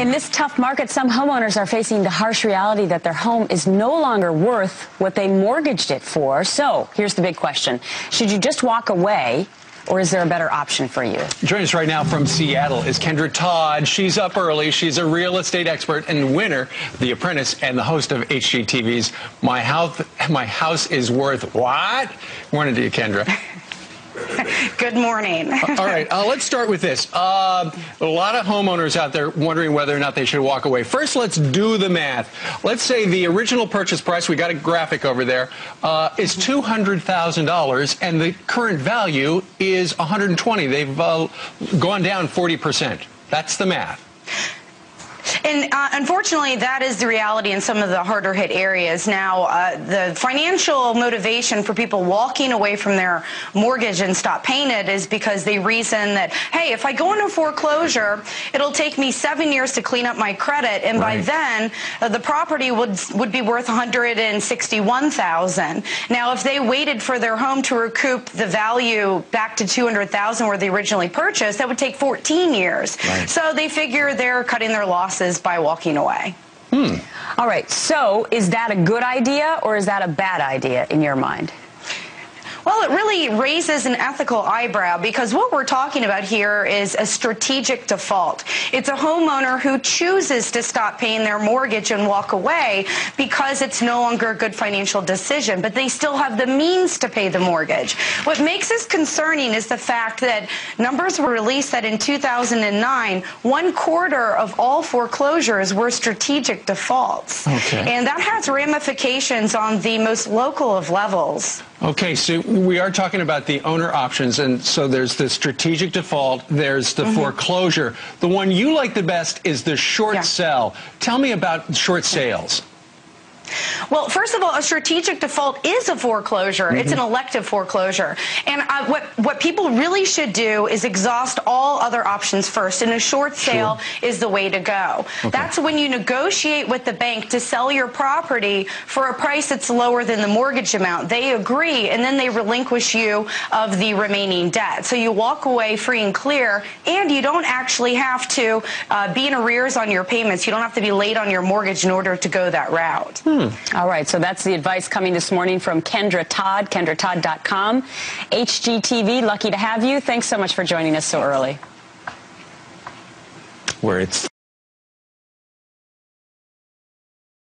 In this tough market, some homeowners are facing the harsh reality that their home is no longer worth what they mortgaged it for. So here's the big question. Should you just walk away, or is there a better option for you? Joining us right now from Seattle is Kendra Todd. She's up early. She's a real estate expert and winner, The Apprentice, and the host of HGTV's My House is Worth What? Morning to you, Kendra. Good morning. All right, let's start with this. A lot of homeowners out there wondering whether or not they should walk away. First, let's do the math. Let's say the original purchase price, we got a graphic over there, is $200,000, and the current value is $120,000. They've gone down 40%. That's the math. And unfortunately, that is the reality in some of the harder hit areas. Now, the financial motivation for people walking away from their mortgage and stop paying it is because they reason that, hey, if I go into foreclosure, it'll take me 7 years to clean up my credit, and by then the property would be worth $161,000. Now, if they waited for their home to recoup the value back to $200,000 where they originally purchased, that would take 14 years. So they figure they're cutting their losses by walking away. All right, so is that a good idea or is that a bad idea in your mind? Well, it really raises an ethical eyebrow because what we're talking about here is a strategic default. It's a homeowner who chooses to stop paying their mortgage and walk away because it's no longer a good financial decision, but they still have the means to pay the mortgage. What makes this concerning is the fact that numbers were released that in 2009, 1/4 of all foreclosures were strategic defaults. And that has ramifications on the most local of levels. Okay, so we are talking about the owner options, and so there's the strategic default, there's the foreclosure. The one you like the best is the short sell. Tell me about short sales. Well, first of all, a strategic default is a foreclosure. It's an elective foreclosure. And what people really should do is exhaust all other options first, and a short sale is the way to go. That's when you negotiate with the bank to sell your property for a price that's lower than the mortgage amount. They agree, and then they relinquish you of the remaining debt. So you walk away free and clear, and you don't actually have to be in arrears on your payments. You don't have to be late on your mortgage in order to go that route. All right, so that's the advice coming this morning from Kendra Todd, KendraTodd.com. HGTV, lucky to have you. Thanks so much for joining us so early. Where it's